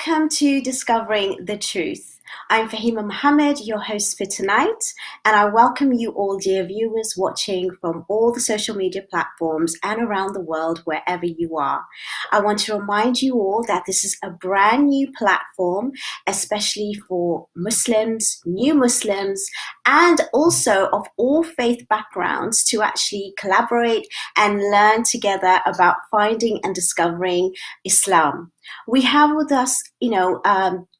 Welcome to Discovering the Truth. I'm Fahima Mahomed, your host for tonight, and I welcome you all, dear viewers watching from all the social media platforms and around the world, wherever you are. I want to remind you all that this is a brand new platform, especially for Muslims, new Muslims, and also of all faith backgrounds to actually collaborate and learn together about finding and discovering Islam. We have with us,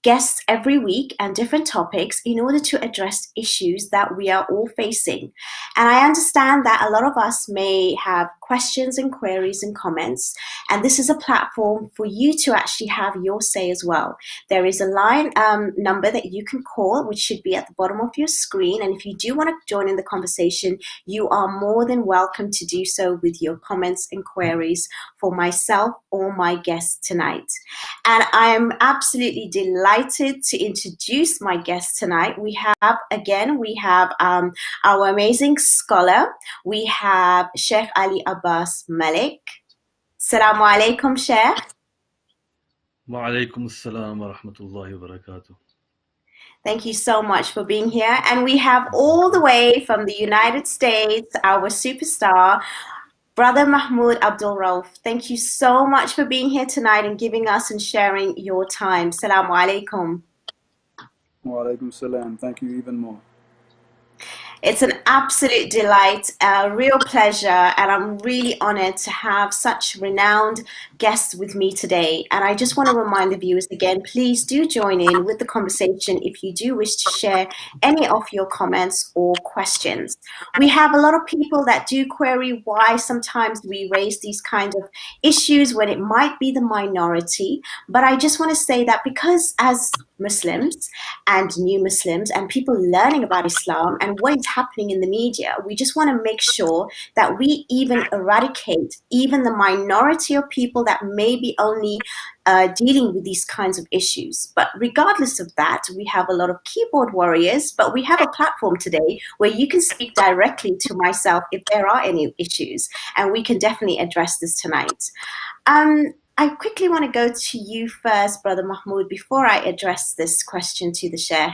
guests every week and different topics in order to address issues that we are all facing. And I understand that a lot of us may have questions and queries and comments, and this is a platform for you to actually have your say as well. There is a line number that you can call, which should be at the bottom of your screen. And if you do want to join in the conversation, you are more than welcome to do so with your comments and queries for myself or my guest tonight. And I'm absolutely delighted to introduce my guest tonight. We have our amazing scholar. We have Sheikh Abbas Malik. Assalamu alaikum, Sheikh. Wa alaikum assalam wa rahmatullahi wa barakatuh. Thank you so much for being here. And we have all the way from the United States, our superstar, Brother Mahmoud Abdul-Rauf. Thank you so much for being here tonight and giving us and sharing your time. Assalamu alaikum. Wa alaikum salam. Thank you even more. It's an absolute delight, a real pleasure, and I'm really honored to have such renowned guests with me today. And I just want to remind the viewers again, please do join in with the conversation if you do wish to share any of your comments or questions. We have a lot of people that do query why sometimes we raise these kinds of issues when it might be the minority. But I just want to say that because as Muslims and new Muslims and people learning about Islam and what is happening in the media, we just want to make sure that we even eradicate even the minority of people that may be only dealing with these kinds of issues. But regardless of that, we have a lot of keyboard warriors, but we have a platform today where you can speak directly to myself if there are any issues, and we can definitely address this tonight. I quickly want to go to you first, Brother Mahmoud, before I address this question to the Sheikh.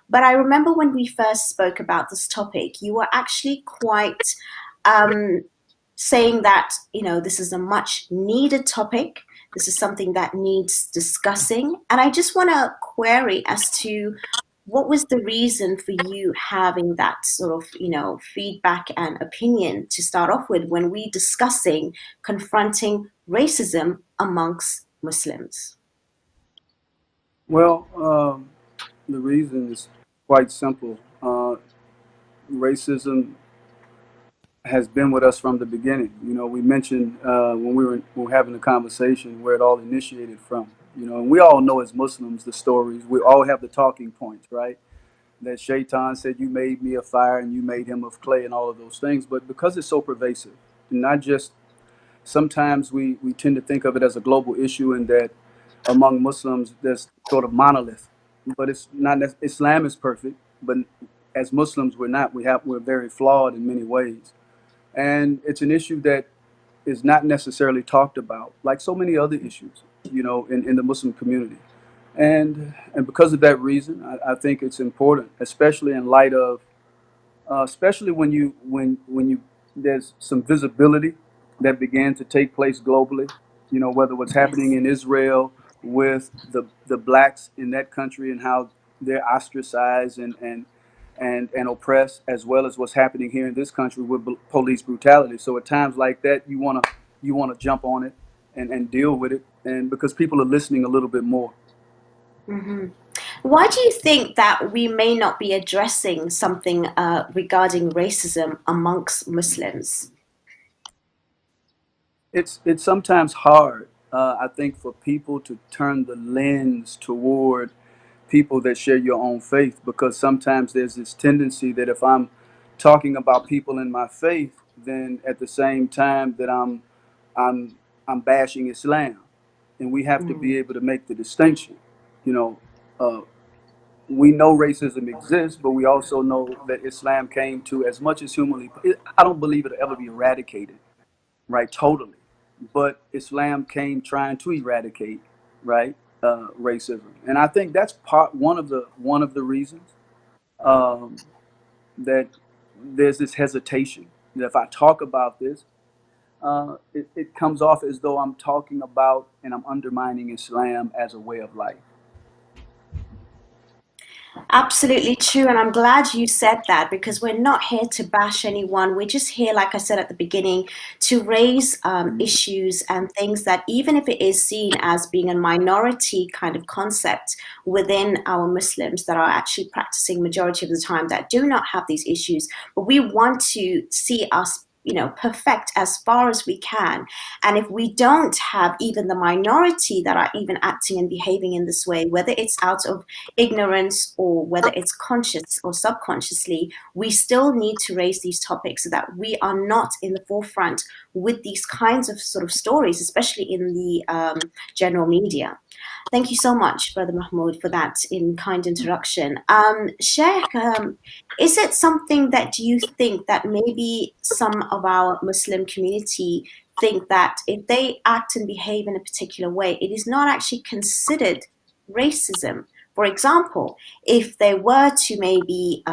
But I remember when we first spoke about this topic, you were actually quite saying that, this is a much needed topic. This is something that needs discussing. And I just want to query as to what was the reason for you having that sort of, feedback and opinion to start off with when we discussing confronting racism amongst Muslims? Well, the reason is quite simple. Racism has been with us from the beginning. We mentioned when we were having a conversation where it all initiated from. And we all know as Muslims the stories. We all have the talking points, right? That Shaitan said, "You made me of fire and you made him of clay," and all of those things. But because it's so pervasive, not just sometimes we tend to think of it as a global issue, and that among Muslims there's sort of monolith. But it's not. Islam is perfect, but as Muslims we're not. We're very flawed in many ways, and it's an issue that is not necessarily talked about, like so many other issues, in the Muslim community. And because of that reason, I think it's important, especially in light of, especially when there's some visibility that began to take place globally, whether what's happening in Israel with the blacks in that country and how they're ostracized and oppressed, as well as what's happening here in this country with police brutality. So at times like that, you want to jump on it and deal with it, and because people are listening a little bit more. Mm-hmm. Why do you think that we may not be addressing something regarding racism amongst Muslims? It's sometimes hard, I think, for people to turn the lens toward people that share your own faith, because sometimes there's this tendency that if I'm talking about people in my faith, then at the same time that I'm bashing Islam, and we have to be able to make the distinction. We know racism exists, but we also know that Islam came to, as much as humanly, I don't believe it'll ever be eradicated, right, totally. But Islam came trying to eradicate, right? racism, and I think that's one of the reasons that there's this hesitation. That if I talk about this, it comes off as though I'm talking about and I'm undermining Islam as a way of life. Absolutely true. And I'm glad you said that, because we're not here to bash anyone. We're just here, like I said at the beginning, to raise issues and things that, even if it is seen as being a minority kind of concept within our Muslims that are actually practicing majority of the time, that do not have these issues, but we want to see us, you know, perfect as far as we can. And if we don't have even the minority that are even acting and behaving in this way, whether it's out of ignorance or whether it's conscious or subconsciously, we still need to raise these topics so that we are not in the forefront with these kinds of sort of stories, especially in the general media. Thank you so much, Brother Mahmoud, for that kind introduction. Sheikh, is it something that you think that maybe some of our Muslim community think that if they act and behave in a particular way, it is not actually considered racism? For example, if they were to maybe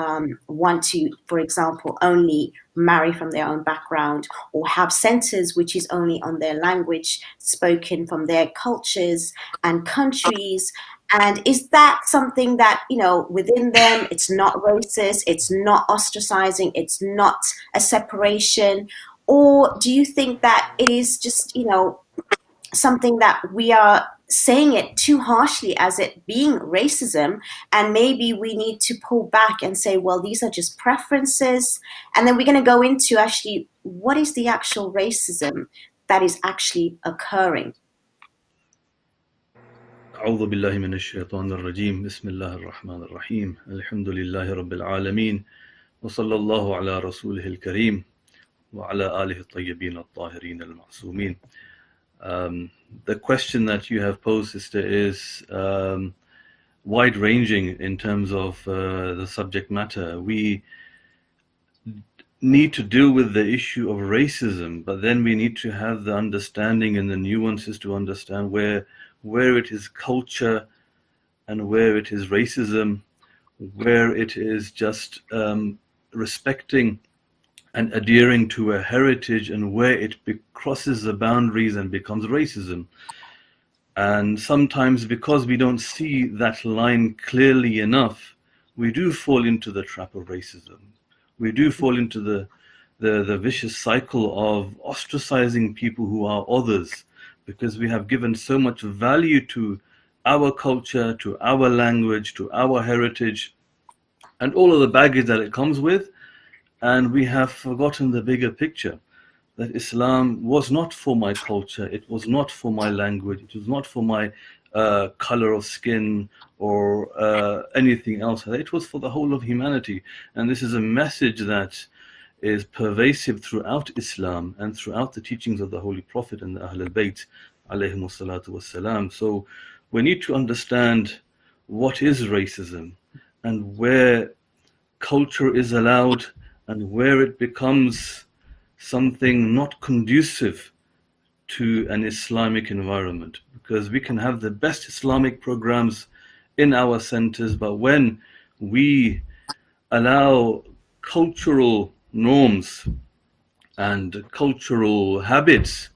want to, for example, only marry from their own background, or have centers which is only on their language spoken from their cultures and countries, and is that something that, you know, within them, it's not racist, it's not ostracizing, it's not a separation? Or do you think that it is just, you know, something that we are saying it too harshly as it being racism, and maybe we need to pull back and say, well, these are just preferences, and then we're going to go into actually what is the actual racism that is actually occurring? أعوذ بالله من الشيطان الرجيم بسم الله الرحمن الرحيم الحمد لله رب العالمين وصلى الله على رسوله الكريم وعلى آله الطيبين الطاهرين المعصومين. The question that you have posed, sister, is wide-ranging in terms of the subject matter. We need to deal with the issue of racism, but then we need to have the understanding and the nuances to understand where it is culture and where it is racism, where it is just respecting and adhering to a heritage, and where it crosses the boundaries and becomes racism. And sometimes, because we don't see that line clearly enough, we do fall into the trap of racism. We do fall into the vicious cycle of ostracizing people who are others, because we have given so much value to our culture, to our language, to our heritage, and all of the baggage that it comes with. And we have forgotten the bigger picture, that Islam was not for my culture, it was not for my language, it was not for my color of skin or anything else. It was for the whole of humanity. And this is a message that is pervasive throughout Islam and throughout the teachings of the Holy Prophet and the Ahlebait alayhimu salatu wassalam. So we need to understand what is racism and where culture is allowed and where it becomes something not conducive to an Islamic environment. Because we can have the best Islamic programs in our centers, but when we allow cultural norms and cultural habits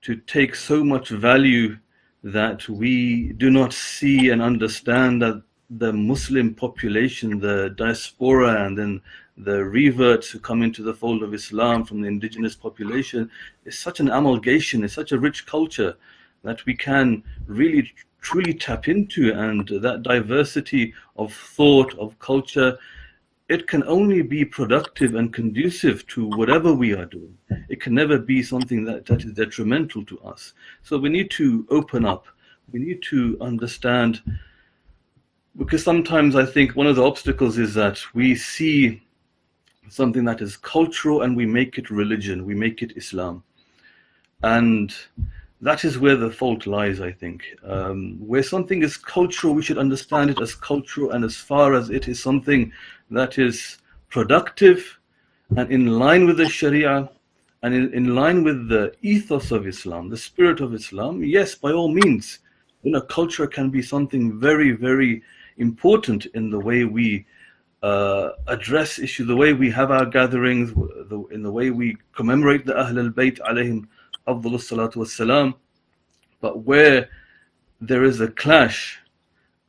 to take so much value that we do not see and understand that the Muslim population, the diaspora, and then the reverts who come into the fold of Islam from the indigenous population, is such an amalgamation, is such a rich culture that we can really truly tap into. And that diversity of thought, of culture, it can only be productive and conducive to whatever we are doing. It can never be something that is detrimental to us. So we need to open up. We need to understand, because sometimes I think one of the obstacles is that we see something that is cultural and we make it religion, we make it Islam. And that is where the fault lies, I think. Where something is cultural, we should understand it as cultural, and as far as it is something that is productive and in line with the Sharia and in line with the ethos of Islam, the spirit of Islam, yes, by all means, You know, culture can be something very, very important in the way we address issues, the way we have our gatherings, in the way we commemorate the Ahlebait alayhim afdalus salatu wassalam. But where there is a clash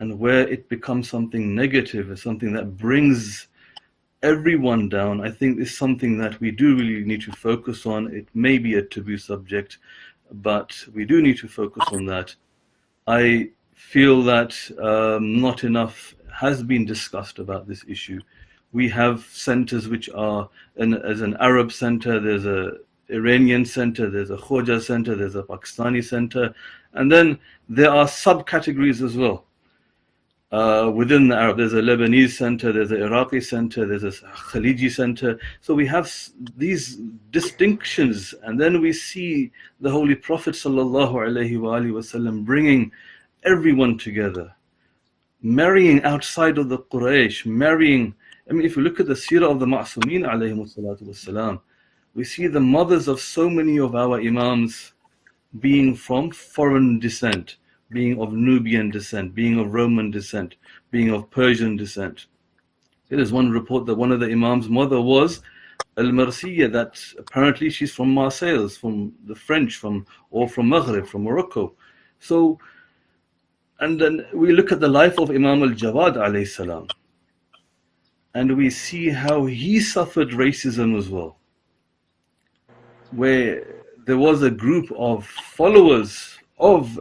and where it becomes something negative and something that brings everyone down, I think is something that we do really need to focus on. It may be a taboo subject, but we do need to focus on that. I feel that not enough has been discussed about this issue. We have centers which are, as an Arab center, there's a Iranian center, there's a Khoja center, there's a Pakistani center, and then there are subcategories as well. Within the Arab, there's a Lebanese center, there's an Iraqi center, there's a Khaliji center. So we have these distinctions, and then we see the Holy Prophet sallallahu alaihi wasallam bringing everyone together, marrying outside of the Quraysh, marrying. I mean, if you look at the seerah of the Ma'sumin alayhimu salatu wassalam, we see the mothers of so many of our Imams being from foreign descent, being of Nubian descent, being of Roman descent, being of Persian descent. There is one report that one of the Imam's mother was Al-Marsiya, that apparently she's from Marseille, from the French, or from Maghreb, from Morocco. So, and then we look at the life of Imam al-Jawad alayhi salam, and we see how he suffered racism as well, where there was a group of followers of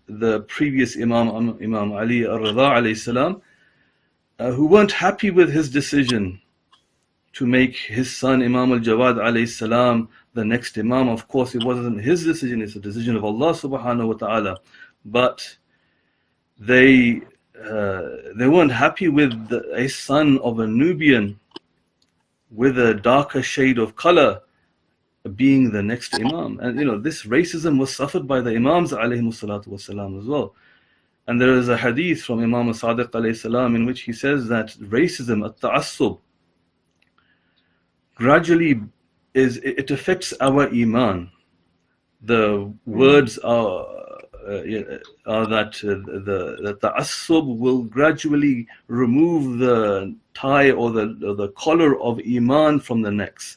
the previous Imam Ali al-Rida alayhi salam, who weren't happy with his decision to make his son Imam al-Jawad alayhi salam the next Imam. Of course, it wasn't his decision, it's a decision of Allah subhanahu wa ta'ala. But they weren't happy with a son of a Nubian with a darker shade of color being the next Imam. And you know, this racism was suffered by the Imams alayhimu salatu wasalam as well. And there is a hadith from Imam Sadiq alayhi salam in which he says that racism, at-ta'assub, gradually it affects our iman. The words are that the ta'assub will gradually remove the tie or the collar of iman from the necks.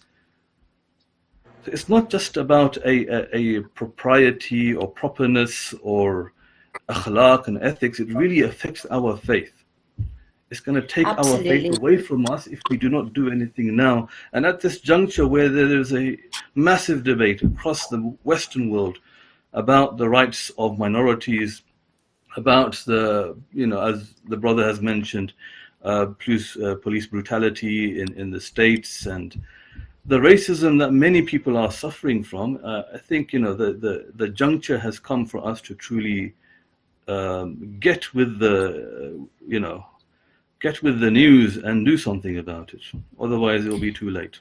It's not just about a propriety or properness or akhlaq and ethics. It really affects our faith. It's going to take Absolutely. our faith away from us if we do not do anything now. And at this juncture where there is a massive debate across the Western world about the rights of minorities, about the, as the brother has mentioned, police brutality in the States and the racism that many people are suffering from, I think, the juncture has come for us to truly get with the news and do something about it. Otherwise, it will be too late.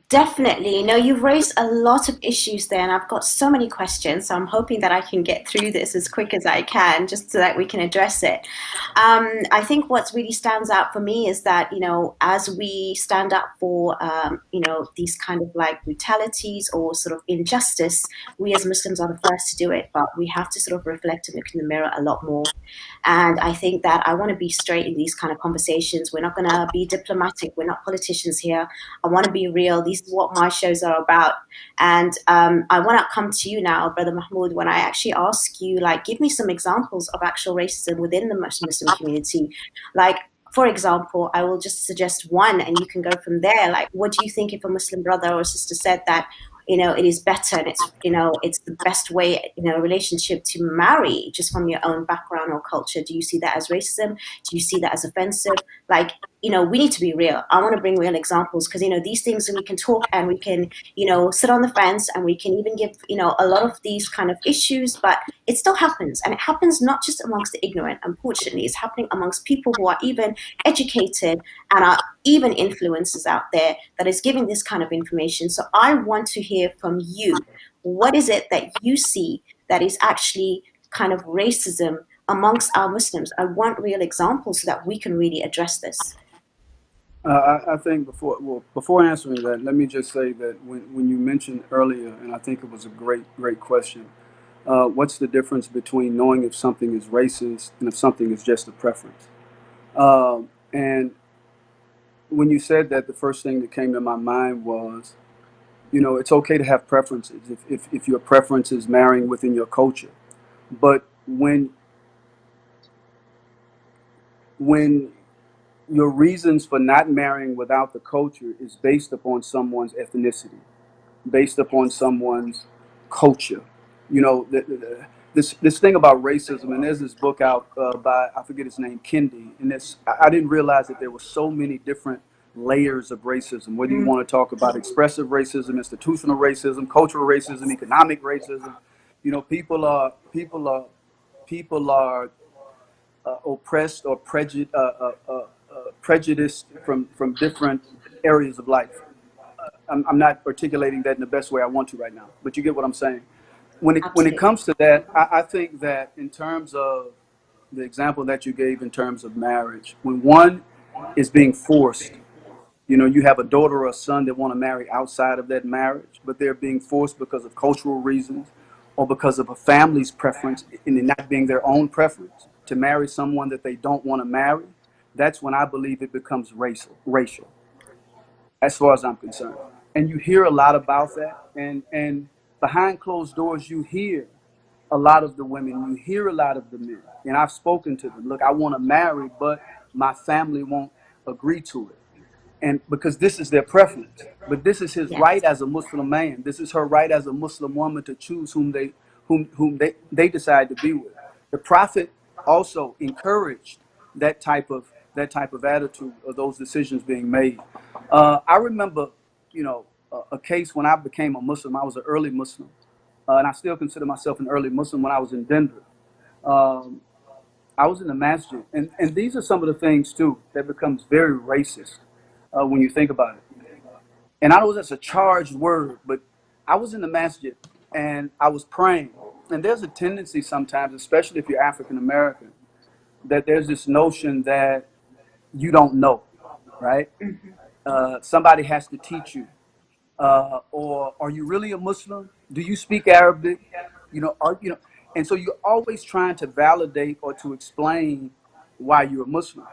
Definitely. No, you've raised a lot of issues there, and I've got so many questions. So I'm hoping that I can get through this as quick as I can, just so that we can address it. I think what really stands out for me is that, as we stand up for, these kind of like brutalities or sort of injustice, we as Muslims are the first to do it, but we have to sort of reflect and look in the mirror a lot more. And I think that I want to be straight in these kind of conversations. We're not going to be diplomatic. We're not politicians here. I want to be real. These is what my shows are about. And I want to come to you now, Brother Mahmoud, when I actually ask you, give me some examples of actual racism within the Muslim community. For example, I will just suggest one and you can go from there. What do you think if a Muslim brother or sister said that, it is better and it's the best way, relationship to marry just from your own background or culture? Do you see that as racism? Do you see that as offensive? We need to be real. I want to bring real examples because, these things we can talk and we can, sit on the fence and we can even give, a lot of these kind of issues, but it still happens. And it happens not just amongst the ignorant. Unfortunately, it's happening amongst people who are even educated and are even influencers out there that is giving this kind of information. So I want to hear from you. What is it that you see that is actually kind of racism amongst our Muslims? I want real examples so that we can really address this. I think before answering that, let me just say that when you mentioned earlier, and I think it was a great question, What's the difference between knowing if something is racist and if something is just a preference? And when you said that, the first thing that came to my mind was, it's okay to have preferences if your preference is marrying within your culture. But when your reasons for not marrying without the culture is based upon someone's ethnicity, based upon someone's culture, this thing about racism, and there's this book out by, I forget his name, Kendi, and I didn't realize that there were so many different layers of racism. Whether you want to talk about expressive racism, institutional racism, cultural racism, economic racism, people are oppressed or prejudiced from different areas of life. I'm not articulating that in the best way I want to right now, but you get what I'm saying. When it comes to that, I think that in terms of the example that you gave in terms of marriage, when one is being forced, you have a daughter or a son that want to marry outside of that marriage, but they're being forced because of cultural reasons or because of a family's preference, and it not being their own preference to marry someone that they don't want to marry. That's when I believe it becomes racial, as far as I'm concerned. And you hear a lot about that, and behind closed doors, you hear a lot of the women, you hear a lot of the men, and I've spoken to them. Look, I want to marry, but my family won't agree to it. And because this is their preference, but this is his right as a Muslim man. This is her right as a Muslim woman to choose whom they decide to be with. The Prophet also encouraged that type of attitude or those decisions being made. I remember, a case when I became a Muslim. I was an early Muslim, and I still consider myself an early Muslim. When I was in Denver, I was in the masjid, and these are some of the things too that becomes very racist. When you think about it. And I know that's a charged word, but I was in the masjid and I was praying. And there's a tendency sometimes, especially if you're African American, that there's this notion that you don't know, right? Somebody has to teach you. Or are you really a Muslim? Do you speak Arabic? And so you're always trying to validate or to explain why you're a Muslim.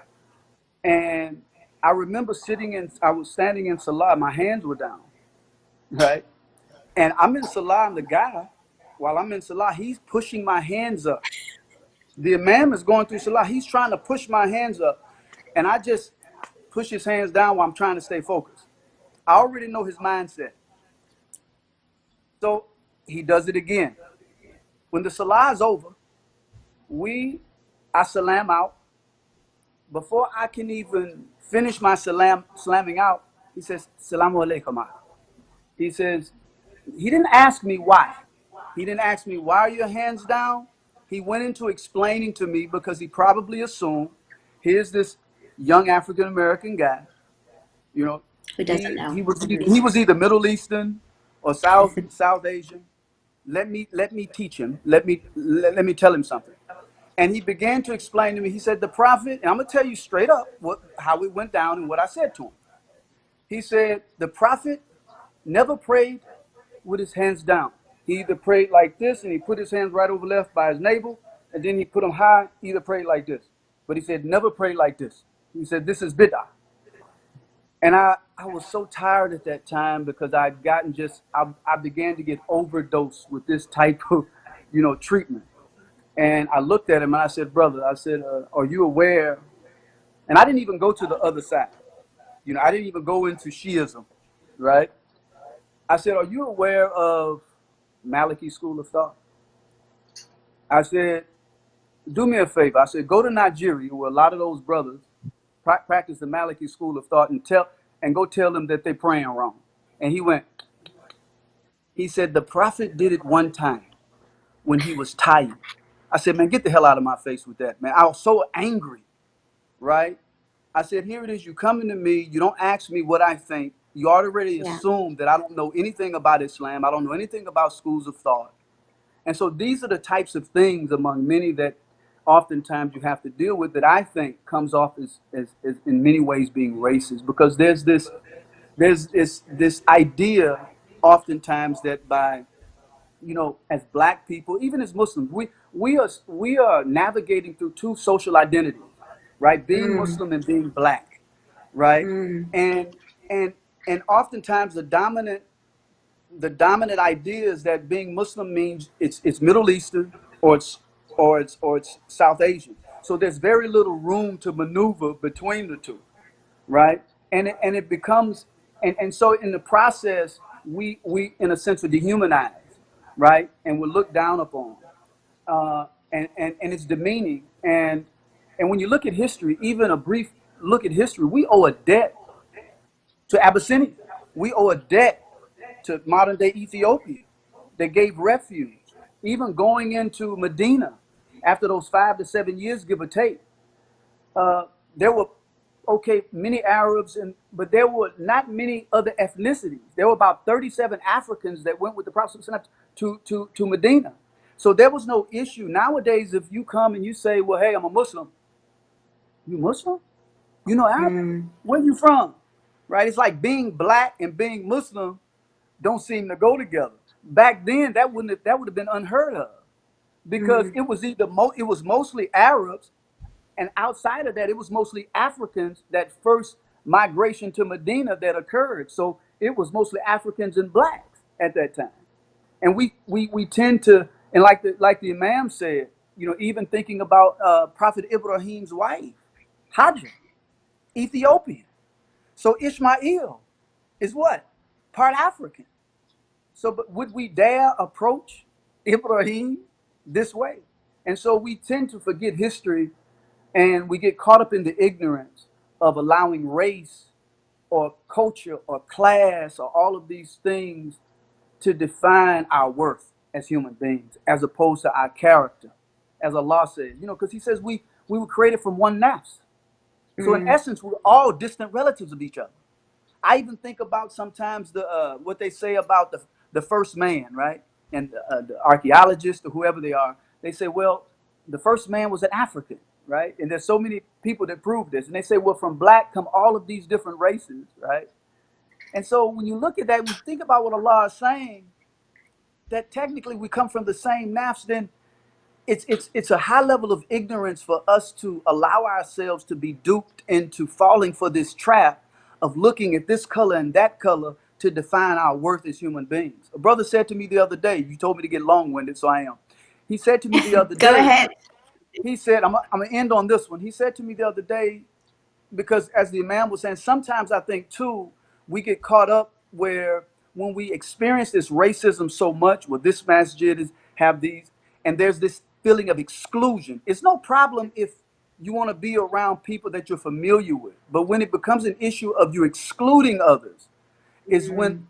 And I remember I was standing in Salah, my hands were down, right? And I'm in Salah, and the guy, while I'm in Salah, he's pushing my hands up. The Imam is going through Salah, he's trying to push my hands up, and I just push his hands down while I'm trying to stay focused. I already know his mindset. So he does it again. When the Salah is over, I salam out. Before I can even finish my slamming out, he says, Salamu alaikum. He says, he didn't ask me why. He didn't ask me, why are your hands down? He went into explaining to me because he probably assumed, here's this young African-American guy, who doesn't know. He was either Middle Eastern or South Asian. Let me teach him. Let me tell him something. And he began to explain to me, he said, the Prophet, and I'm going to tell you straight up how it went down and what I said to him. He said, the Prophet never prayed with his hands down. He either prayed like this, and he put his hands right over left by his navel, and then he put them high, either prayed like this. But he said, never pray like this. He said, this is bid'ah. And I was so tired at that time because I'd gotten I began to get overdosed with this type of, treatment. And I looked at him and I said, brother, are you aware? And I didn't even go to the other side. I didn't even go into Shiism, right? I said, are you aware of Maliki school of thought? I said, do me a favor. I said, go to Nigeria where a lot of those brothers practice the Maliki school of thought and go tell them that they're praying wrong. And he said, the Prophet did it one time when he was tired. I said, man, get the hell out of my face with that, man. I was so angry, right? I said, here it is. You coming to me. You don't ask me what I think. You already assume that I don't know anything about Islam. I don't know anything about schools of thought. And so these are the types of things among many that oftentimes you have to deal with that I think comes off as in many ways being racist, because there's this idea oftentimes that by you know, as black people, even as Muslims, we are navigating through two social identities, right? Being Mm, Muslim and being black, right? mm, And and and oftentimes the dominant idea is that being Muslim means it's Middle Eastern or it's South Asian. So there's very little room to maneuver between the two, right? And it becomes and so in the process we in a sense are dehumanized, right? And we're looked down upon, and it's demeaning. And when you look at history, even a brief look at history, we owe a debt to Abyssinia. We owe a debt to modern day Ethiopia. They gave refuge. Even going into Medina after those 5 to 7 years, give or take, there were many Arabs, but there were not many other ethnicities. There were about 37 Africans that went with the Prophet to Medina. So there was no issue. Nowadays, if you come and you say, well, hey, I'm a Muslim, you Muslim? You know Arabic? mm, Where you from? Right? It's like being black and being Muslim don't seem to go together. Back then, that would have been unheard of, because mm, it was mostly Arabs, and outside of that, it was mostly Africans. That first migration to Medina that occurred, so it was mostly Africans and blacks at that time. And we tend to, and like the Imam said, you know, even thinking about Prophet Ibrahim's wife, Hajar, Ethiopian. So Ishmael is what? Part African. So, but would we dare approach Ibrahim this way? And so we tend to forget history, and we get caught up in the ignorance of allowing race or culture or class or all of these things to define our worth as human beings, as opposed to our character, as Allah says. You know, because He says we were created from one nafs. So in mm. essence, we're all distant relatives of each other. I even think about sometimes what they say about the first man, right? And the archaeologists or whoever they are, they say, well, the first man was an African, right? And there's so many people that prove this. And they say, well, from black come all of these different races, right? And so when you look at that, we think about what Allah is saying, that technically we come from the same nafs, then it's a high level of ignorance for us to allow ourselves to be duped into falling for this trap of looking at this color and that color to define our worth as human beings. A brother said to me the other day, you told me to get long-winded, so I am. He said to me the other Go day, ahead. he said, I'm going to end on this one. He said to me the other day, because as the Imam was saying, sometimes I think too, we get caught up where when we experience this racism so much, well, this masjid have these, and there's this feeling of exclusion. It's no problem if you want to be around people that you're familiar with, but when it becomes an issue of you excluding others, is Mm,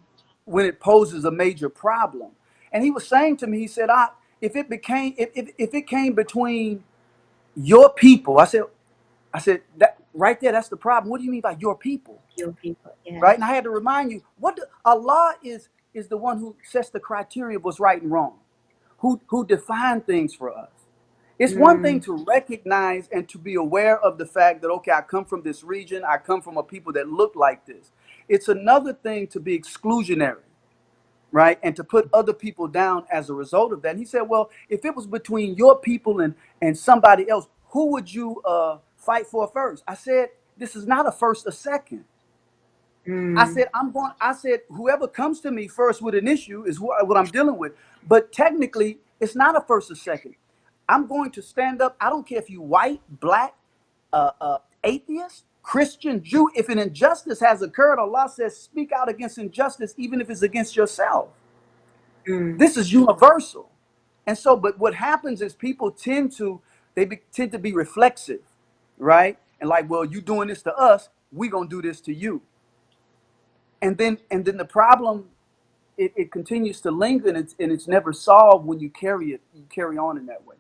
when it poses a major problem. And he was saying to me, he said, if it came between your people, I said that right there, that's the problem. What do you mean by your people? your people, yeah. Right? And I had to remind you, Allah is the one who sets the criteria of what's right and wrong, who define things for us. It's one thing Mm, to recognize and to be aware of the fact that, okay, I come from this region, I come from a people that look like this. It's another thing to be exclusionary, right? And to put other people down as a result of that. And he said, well, if it was between your people and somebody else, who would you fight for first? I said, this is not a first or second. mm, I said, whoever comes to me first with an issue is what I'm dealing with. But technically, it's not a first or second. I'm going to stand up. I don't care if you white, black, atheist, Christian, Jew. If an injustice has occurred, Allah says, speak out against injustice, even if it's against yourself. mm. This is universal. And so, but what happens is people tend to be reflexive, right? And like, well, you doing this to us, we gonna do this to you. And then the problem, it continues to linger, and it's never solved when you carry on in that way.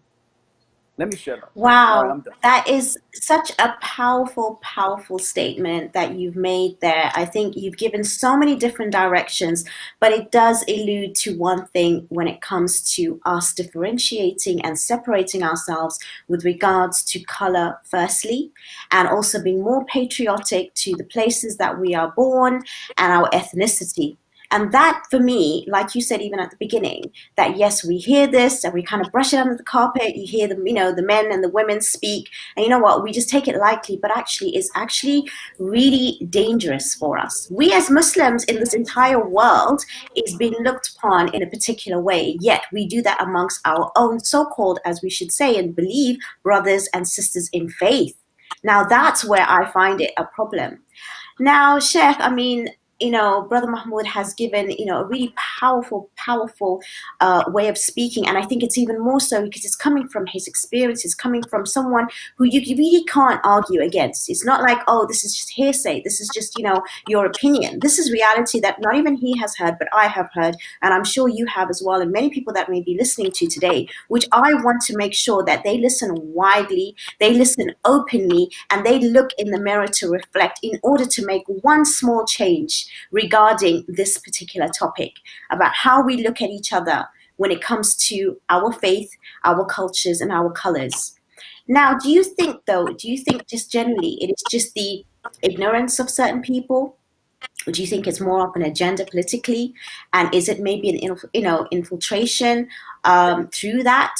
Let me shut up. All right, Wow, I'm done. that is such a powerful, powerful statement that you've made there. I think you've given so many different directions, but it does allude to one thing when it comes to us differentiating and separating ourselves with regards to color, firstly, and also being more patriotic to the places that we are born and our ethnicity. And that, for me, like you said, even at the beginning, that yes, we hear this and we kind of brush it under the carpet. You hear them, the men and the women speak, and you know what? We just take it lightly, but actually, it's actually really dangerous for us. We as Muslims in this entire world is being looked upon in a particular way. Yet we do that amongst our own so-called, as we should say and believe, brothers and sisters in faith. Now that's where I find it a problem. Now, Sheikh, I mean, Brother Mahmoud has given, a really powerful way of speaking. And I think it's even more so because it's coming from his experience. It's coming from someone who you really can't argue against. It's not like, oh, this is just hearsay. This is just, your opinion. This is reality that not even he has heard, but I have heard. And I'm sure you have as well. And many people that may be listening to today, which I want to make sure that they listen widely, they listen openly, and they look in the mirror to reflect in order to make one small change regarding this particular topic about how we look at each other when it comes to our faith, our cultures, and our colors. Now, do you think just generally it is just the ignorance of certain people? Or do you think it's more of an agenda politically? And is it maybe an infiltration through that?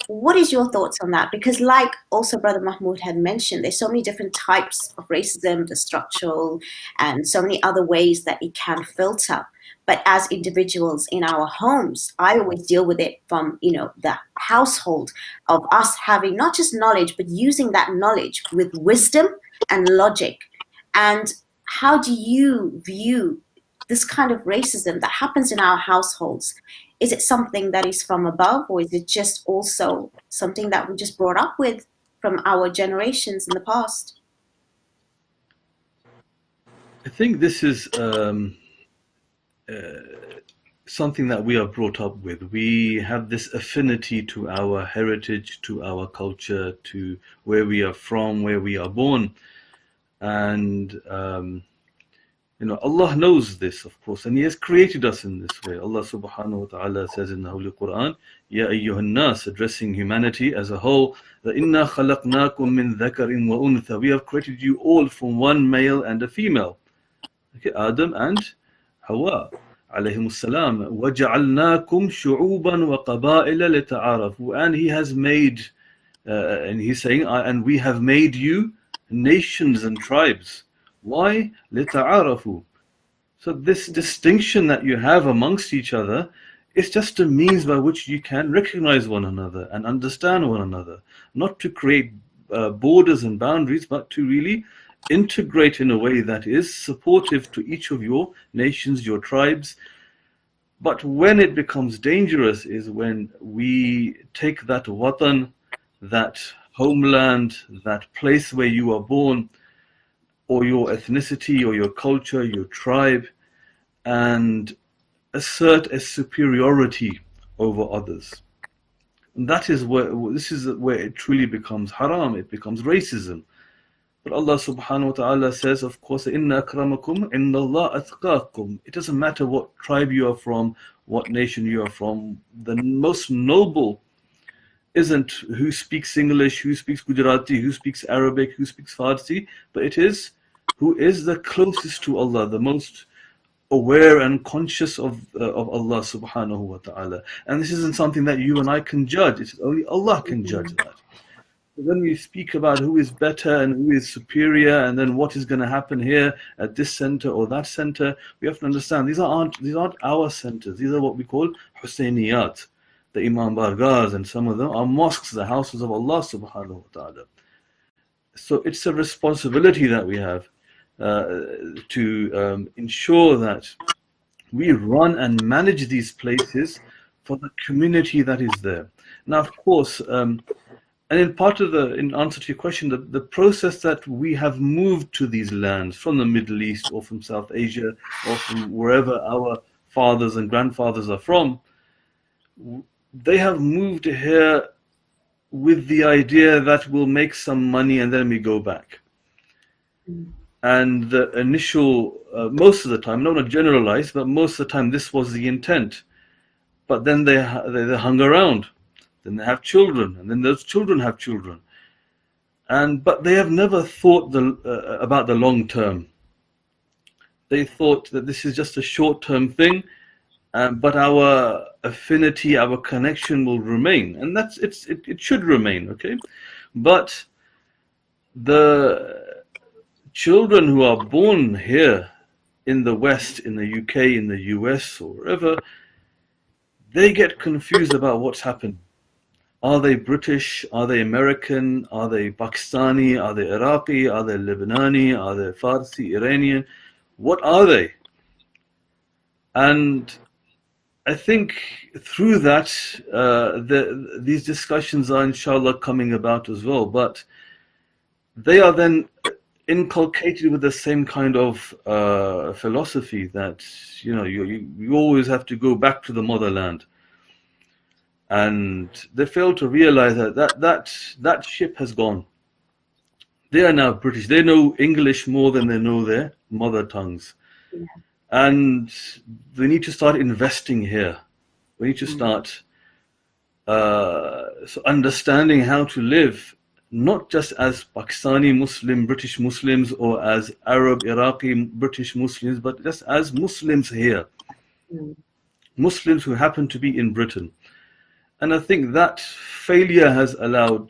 What is your thoughts on that? Because like also Brother Mahmoud had mentioned, there's so many different types of racism, the structural, and so many other ways that it can filter. But as individuals in our homes, I always deal with it from, the household of us having not just knowledge, but using that knowledge with wisdom and logic. And how do you view this kind of racism that happens in our households? Is it something that is from above, or is it just also something that we just brought up with from our generations in the past? I think this is something that we are brought up with. We have this affinity to our heritage, to our culture, to where we are from, where we are born. And Allah knows this, of course, and He has created us in this way. Allah subhanahu wa ta'ala says in the Holy Quran, Ya ayyuhan nas, addressing humanity as a whole, that inna khalaqnakum min dhakarin wa untha. We have created you all from one male and a female. Okay, Adam and Hawa, alayhim salam. وَجَعَلْنَاكُمْ شُعُوبًا وَقَبَائِلَ لِتَعَارَفُوا. And He has made, and He's saying, and we have made you nations and tribes. Why? لِتَعَارَفُوا. So this distinction that you have amongst each other is just a means by which you can recognize one another and understand one another. Not to create borders and boundaries, but to really integrate in a way that is supportive to each of your nations, your tribes. But when it becomes dangerous is when we take that watan, that homeland, that place where you are born, or your ethnicity or your culture, your tribe, and assert a superiority over others. And that is where it truly becomes haram, it becomes racism. But Allah subhanahu wa ta'ala says, of course, Inna akramakum inna Allah atqakum. It doesn't matter what tribe you are from, what nation you are from. The most noble isn't who speaks English, who speaks Gujarati, who speaks Arabic, who speaks Farsi, but it is who is the closest to Allah, the most aware and conscious of Allah subhanahu wa ta'ala. And this isn't something that you and I can judge. It's only Allah can judge that. When we speak about who is better and who is superior, and then what is going to happen here at this center or that center, we have to understand these aren't our centers. These are what we call Husayniyat, the Imam Bargahs, and some of them are mosques, the houses of Allah subhanahu wa ta'ala. So it's a responsibility that we have to ensure that we run and manage these places for the community that is there. Now, of course, and in answer to your question, the process that we have moved to these lands from the Middle East or from South Asia or from wherever our fathers and grandfathers are from, they have moved here with the idea that we'll make some money and then we go back. And the initial, most of the time, not to generalize, but most of the time this was the intent. But then they hung around. Then they have children, and then those children have children. But they have never thought about the long term. they thought that this is just a short-term thing, but our affinity, our connection will remain, and it should remain, okay? But the children who are born here in the West, in the UK, in the US, or wherever, they get confused about what's happened. Are they British? Are they American? Are they Pakistani? Are they Iraqi? Are they Lebanese? Are they Farsi, Iranian? What are they? And I think through that, these discussions are inshallah coming about as well, but they are then inculcated with the same kind of philosophy that, you know, you always have to go back to the motherland. And they fail to realize that ship has gone. They are now British. They know English more than they know their mother tongues. Yeah. And we need to start investing here. We need to start understanding how to live, not just as Pakistani Muslim, British Muslims, or as Arab, Iraqi, British Muslims, but just as Muslims here. Muslims who happen to be in Britain. And I think that failure has allowed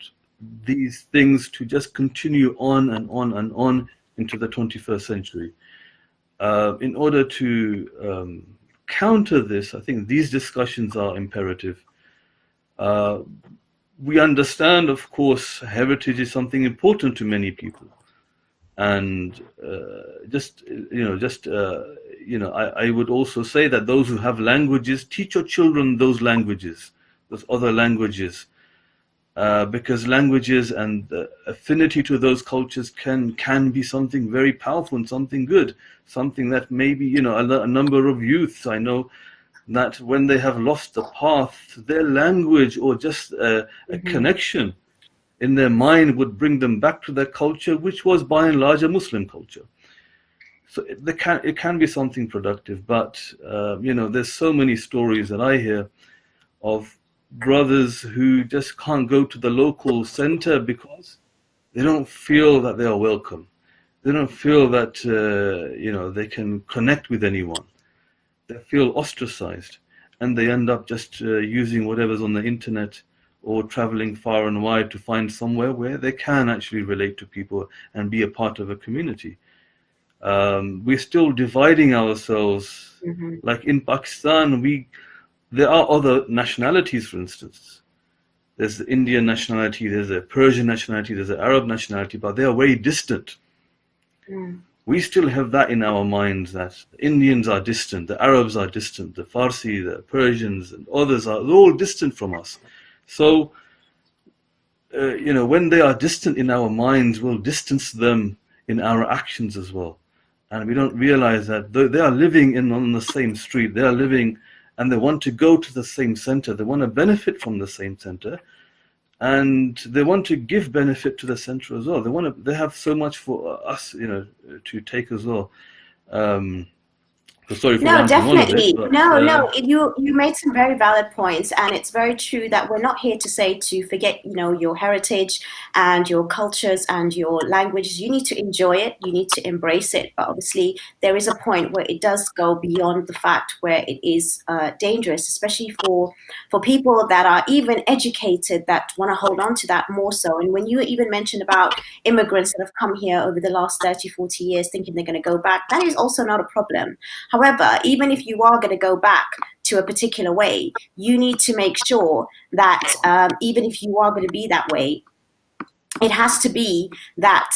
these things to just continue on and on and on into the 21st century. In order to counter this, I think these discussions are imperative. We understand, of course, heritage is something important to many people. And I would also say that those who have languages, teach your children those languages, those other languages, because languages and affinity to those cultures can be something very powerful and something good, something that maybe, you know, a number of youths I know that when they have lost the path, their language or just a connection in their mind would bring them back to their culture, which was by and large a Muslim culture. So it can be something productive, but there's so many stories that I hear of brothers who just can't go to the local center because they don't feel that they are welcome. They don't feel that they can connect with anyone. They feel ostracized, and they end up just using whatever's on the internet or traveling far and wide to find somewhere where they can actually relate to people and be a part of a community. We're still dividing ourselves. Like in Pakistan, there are other nationalities, for instance. There's the Indian nationality, there's a Persian nationality, there's an Arab nationality, but they are very distant. We still have that in our minds, that the Indians are distant, the Arabs are distant, the Farsi, the Persians, and others are all distant from us. So, when they are distant in our minds, we'll distance them in our actions as well. And we don't realize that they are living on the same street, they are living, and they want to go to the same center, they want to benefit from the same center, and they want to give benefit to the center as well. They have so much for us, to take as well. Sorry for no, definitely. But, You made some very valid points, and it's very true that we're not here to say to forget, your heritage and your cultures and your languages. You need to enjoy it, you need to embrace it, but obviously there is a point where it does go beyond the fact where it is dangerous, especially for people that are even educated that want to hold on to that more so. And when you even mentioned about immigrants that have come here over the last 30, 40 years thinking they're going to go back, that is also not a problem. However, even if you are going to go back to a particular way, you need to make sure that even if you are going to be that way, it has to be that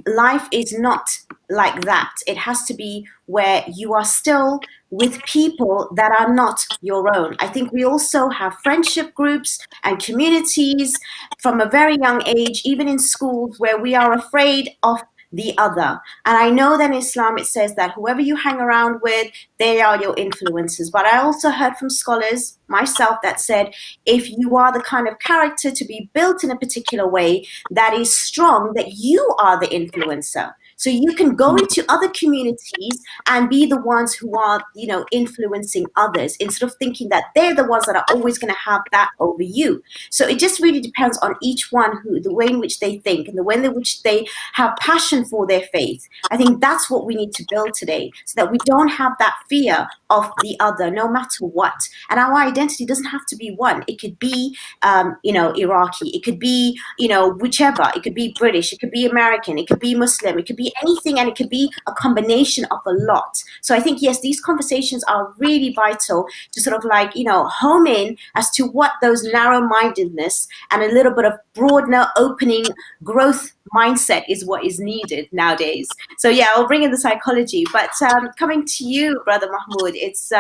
life is not like that. It has to be where you are still with people that are not your own. I think we also have friendship groups and communities from a very young age, even in schools, where we are afraid of the other. And I know that in Islam it says that whoever you hang around with, they are your influences. But I also heard from scholars myself that said, if you are the kind of character to be built in a particular way that is strong, that you are the influencer. So you can go into other communities and be the ones who are, influencing others, instead of thinking that they're the ones that are always going to have that over you. So it just really depends on each one, the way in which they think and the way in which they have passion for their faith. I think that's what we need to build today, so that we don't have that fear of the other, no matter what. And our identity doesn't have to be one. It could be, Iraqi. It could be, whichever. It could be British. It could be American. It could be Muslim. It could be anything, and it could be a combination of a lot. So I think, yes, these conversations are really vital to sort of like, home in as to what those narrow-mindedness and a little bit of broader, opening, growth mindset is what is needed nowadays. So yeah, I'll bring in the psychology. But coming to you, Brother Mahmoud, it's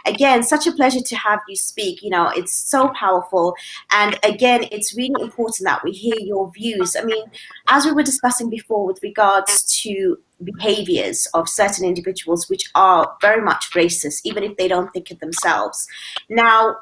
again such a pleasure to have you speak. It's so powerful, and again, it's really important that we hear your views. I mean, as we were discussing before with regards to behaviors of certain individuals which are very much racist, even if they don't think it themselves. Now,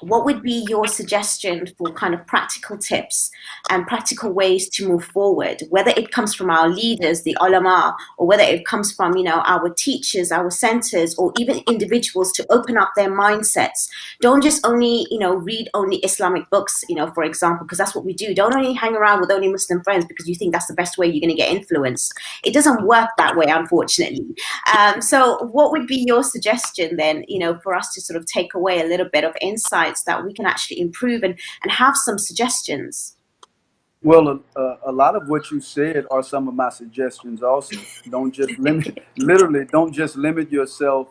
what would be your suggestion for kind of practical tips and practical ways to move forward, whether it comes from our leaders, the ulama, or whether it comes from, our teachers, our centers, or even individuals, to open up their mindsets? Don't just only, read only Islamic books, for example, because that's what we do. Don't only hang around with only Muslim friends because you think that's the best way you're going to get influenced. It doesn't work that way, unfortunately. So what would be your suggestion then, for us to sort of take away a little bit of insight that we can actually improve and have some suggestions? Well, a lot of what you said are some of my suggestions also. Don't just limit, literally, don't just limit yourself,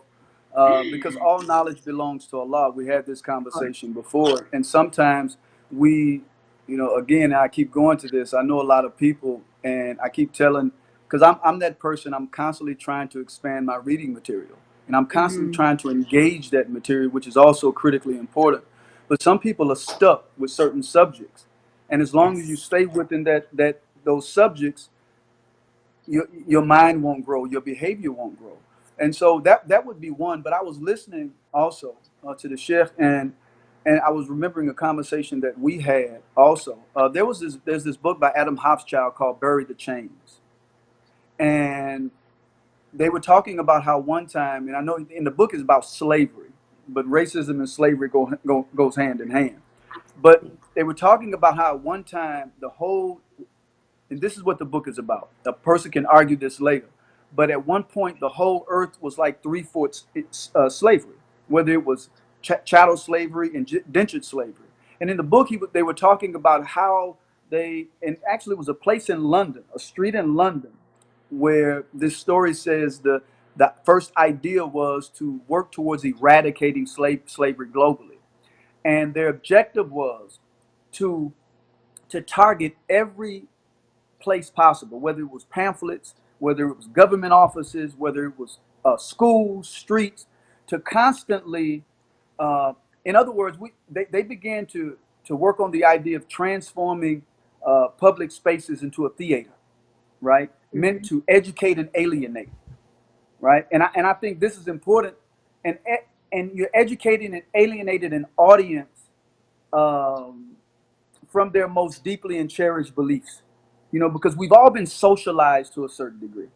because all knowledge belongs to Allah. We had this conversation before, and sometimes we, again, I keep going to this. I know a lot of people, and I keep telling, because I'm that person, I'm constantly trying to expand my reading material, and I'm constantly trying to engage that material, which is also critically important. But some people are stuck with certain subjects, and as long as you stay within those subjects, your mind won't grow, your behavior won't grow. And so that would be one. But I was listening also to the Sheikh, and I was remembering a conversation that we had also. There's this book by Adam Hofschild called "Bury the Chains," and they were talking about how one time, and I know in the book is about slavery, but racism and slavery goes hand in hand. But they were talking about how at one time and this is what the book is about. A person can argue this later, but at one point the whole earth was like 3/4 slavery, whether it was chattel slavery and indentured slavery. And in the book, they were talking about how and actually it was a place in London, a street in London, where this story says the first idea was to work towards eradicating slavery globally. And their objective was to target every place possible, whether it was pamphlets, whether it was government offices, whether it was schools, streets, to constantly, in other words, they began to work on the idea of transforming public spaces into a theater, right? Meant to educate and alienate, right? And I think this is important, and you're educating and alienating an audience from their most deeply and cherished beliefs, because we've all been socialized to a certain degree.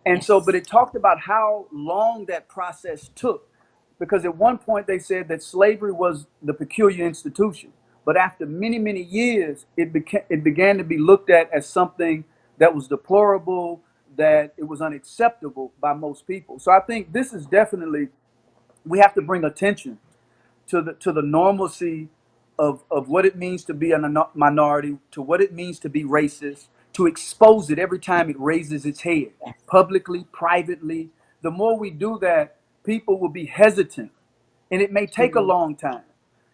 And so, but it talked about how long that process took, because at one point they said that slavery was the peculiar institution, but after many, many years, it began to be looked at as something that was deplorable, that it was unacceptable by most people. So I think this is definitely, we have to bring attention to the normalcy of what it means to be a minority, to what it means to be racist, to expose it every time it raises its head, publicly, privately. The more we do that, people will be hesitant, and it may take a long time.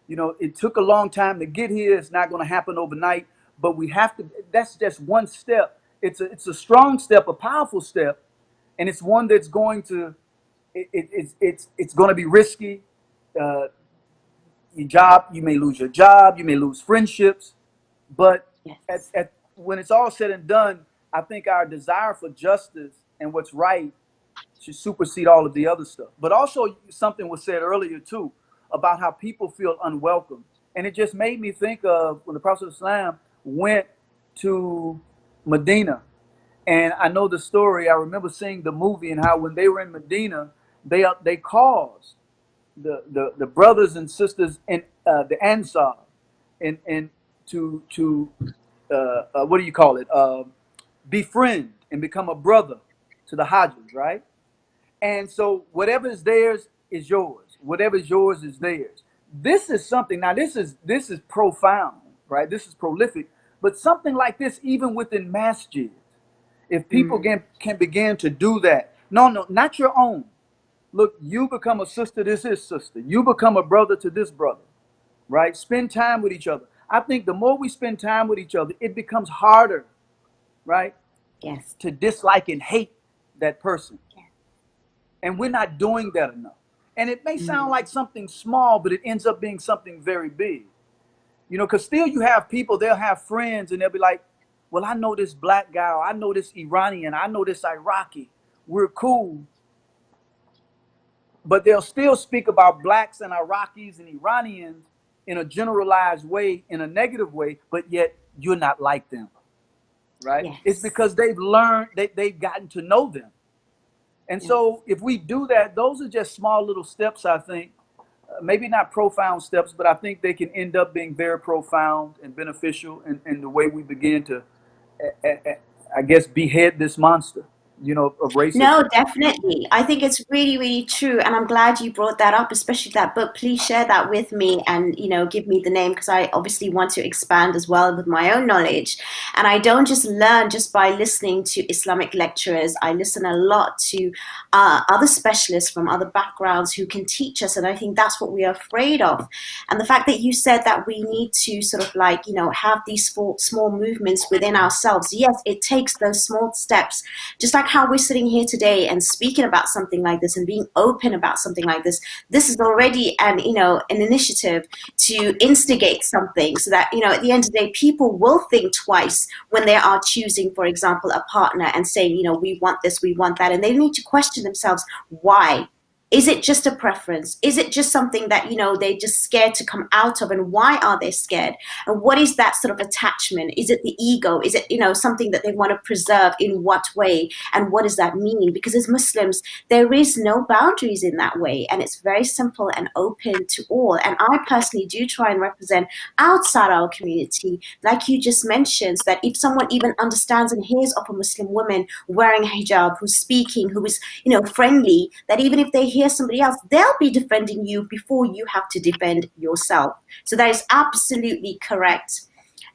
It took a long time to get here. It's not going to happen overnight, but we have to. That's just one step. It's a strong step, a powerful step, and it's one that's going to. It's going to be risky. You may lose your job, you may lose friendships, but when it's all said and done, I think our desire for justice and what's right should supersede all of the other stuff. But also, something was said earlier too about how people feel unwelcome, and it just made me think of when the Prophet ﷺ went to Medina, And I know the story. I remember seeing the movie and how when they were in Medina, they caused the brothers and sisters in the Ansar and to what do you call it? Befriend and become a brother to the Hajjus, right? And so whatever is theirs is yours. Whatever is yours is theirs. This is something. Now this is profound, right? This is prolific. But something like this, even within masjids, if people can begin to do that. No, not your own. Look, you become a sister to this sister. You become a brother to this brother, right? Spend time with each other. I think the more we spend time with each other, it becomes harder, right? Yes. To dislike and hate that person. Yes. And we're not doing that enough. And it may sound like something small, but it ends up being something very big. You know, because still you have people, they'll have friends and they'll be like, well, I know this black guy, or I know this Iranian, I know this Iraqi. We're cool. But they'll still speak about blacks and Iraqis and Iranians in a generalized way, in a negative way, but yet you're not like them, right? Yes. It's because they've learned, they've gotten to know them. And so if we do that, those are just small little steps, I think. Maybe not profound steps, but I think they can end up being very profound and beneficial in the way we begin to, I guess, behead this monster, you know, of racism. No, definitely. I think it's really, really true. And I'm glad you brought that up, especially that book. Please share that with me and, you know, give me the name, because I obviously want to expand as well with my own knowledge. And I don't just learn just by listening to Islamic lecturers. I listen a lot to other specialists from other backgrounds who can teach us. And I think that's what we are afraid of. And the fact that you said that we need to sort of like, you know, have these small movements within ourselves. Yes, it takes those small steps, just like how we're sitting here today and speaking about something like this and being open about something like this. This is already an initiative to instigate something so that, you know, at the end of the day, people will think twice when they are choosing, for example, a partner and saying, you know, we want this, we want that. And they need to question themselves, why? Is it just a preference? Is it just something that, you know, they're just scared to come out of? And why are they scared? And what is that sort of attachment? Is it the ego? Is it, you know, something that they want to preserve? In what way? And what does that mean? Because as Muslims, there is no boundaries in that way. And it's very simple and open to all. And I personally do try and represent outside our community, like you just mentioned, that if someone even understands and hears of a Muslim woman wearing hijab, who's speaking, who is, you know, friendly, that even if they hear somebody else, they'll be defending you before you have to defend yourself. So that is absolutely correct.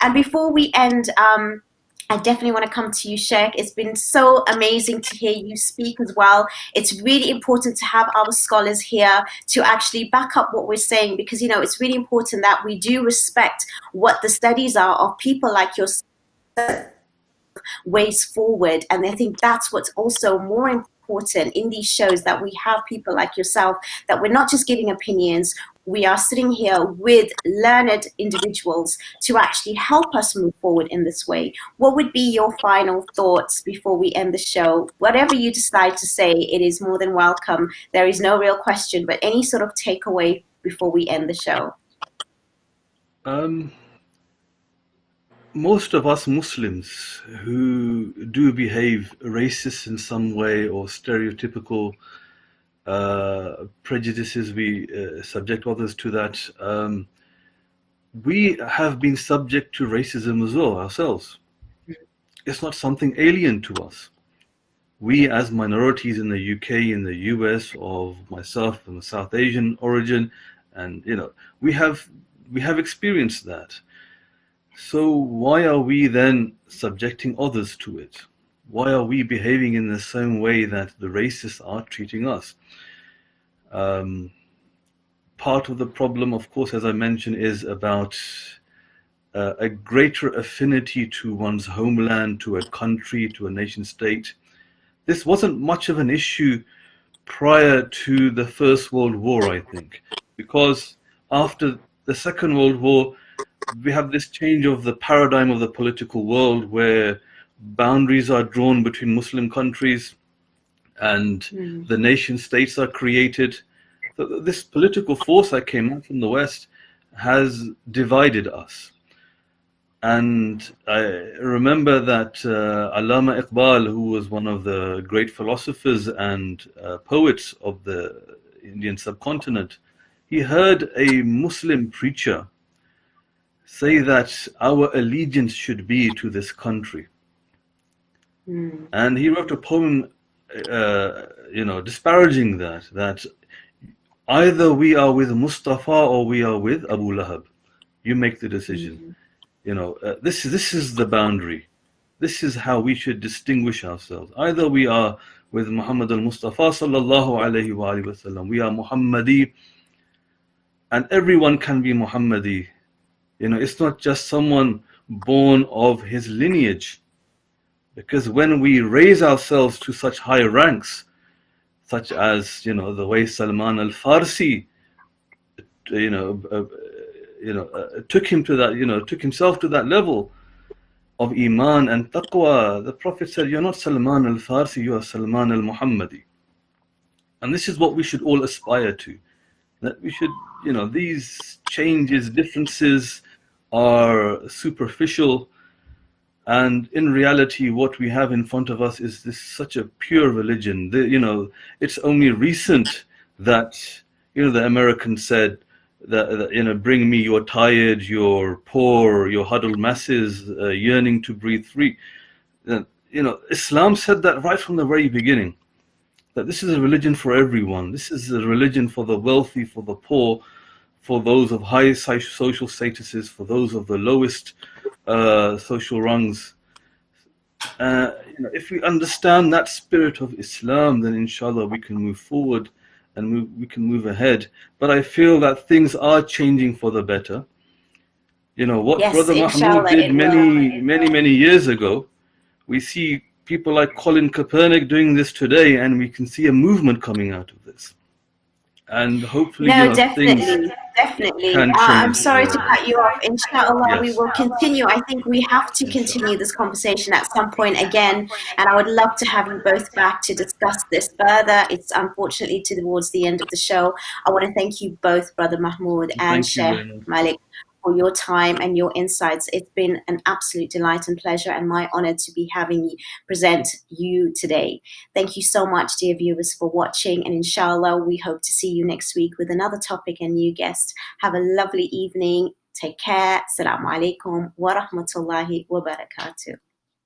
And before we end, I definitely want to come to you, Sheikh. It's been so amazing to hear you speak as well. It's really important to have our scholars here to actually back up what we're saying, because, you know, it's really important that we do respect what the studies are of people like yourself, ways forward. And I think that's what's also more important in these shows, that we have people like yourself, that we're not just giving opinions, we are sitting here with learned individuals to actually help us move forward in this way. What would be your final thoughts before we end the show? Whatever you decide to say, it is more than welcome. There is no real question, but any sort of takeaway before we end the show? Most of us Muslims who do behave racist in some way, or stereotypical prejudices, we subject others to that. We have been subject to racism as well ourselves. It's not something alien to us. We, as minorities in the UK, in the US, of myself from the South Asian origin, and, you know, we have experienced that. So why are we then subjecting others to it? Why are we behaving in the same way that the racists are treating us? Part of the problem, of course, as I mentioned, is about a greater affinity to one's homeland, to a country, to a nation state. This wasn't much of an issue prior to the First World War, I think, because after the Second World War, we have this change of the paradigm of the political world, where boundaries are drawn between Muslim countries and the nation states are created. So this political force that came out from the West has divided us. And I remember that Allama Iqbal, who was one of the great philosophers and poets of the Indian subcontinent, he heard a Muslim preacher say that our allegiance should be to this country. And he wrote a poem, disparaging that either we are with Mustafa or we are with Abu Lahab. You make the decision. This is the boundary. This is how we should distinguish ourselves. Either we are with Muhammad al-Mustafa sallallahu alayhi wa sallam. We are Muhammadi, and everyone can be Muhammadi. It's not just someone born of his lineage. Because when we raise ourselves to such high ranks, such as the way Salman al-Farsi, took himself to that level of iman and taqwa, the Prophet said, "You're not Salman al-Farsi, you are Salman al-Muhammadi." And this is what we should all aspire to. That we should, these changes, differences are superficial. And in reality, what we have in front of us is such a pure religion. It's only recent that, the Americans said that, bring me your tired, your poor, your huddled masses yearning to breathe free. Islam said that right from the very beginning, that this is a religion for everyone. This is a religion for the wealthy, for the poor, for those of high social statuses, for those of the lowest social rungs. If we understand that spirit of Islam, then inshallah we can move forward and we can move ahead. But I feel that things are changing for the better. What Yes, Brother Mahmoud did many years ago, we see people like Colin Kaepernick doing this today, and we can see a movement coming out of this. And hopefully, definitely. I'm sorry to cut you off. Inshallah, Yes. we will continue. I think we have to continue this conversation at some point again, and I would love to have you both back to discuss this further. It's unfortunately towards the end of the show. I want to thank you both, Brother Mahmoud and Sheikh Malik, for your time and your insights. It's been an absolute delight and pleasure, and my honor to be having you present you today. Thank you so much, dear viewers, for watching, and inshallah, we hope to see you next week with another topic and new guest. Have a lovely evening. Take care. Assalamu alaikum wa rahmatullahi wa barakatuh.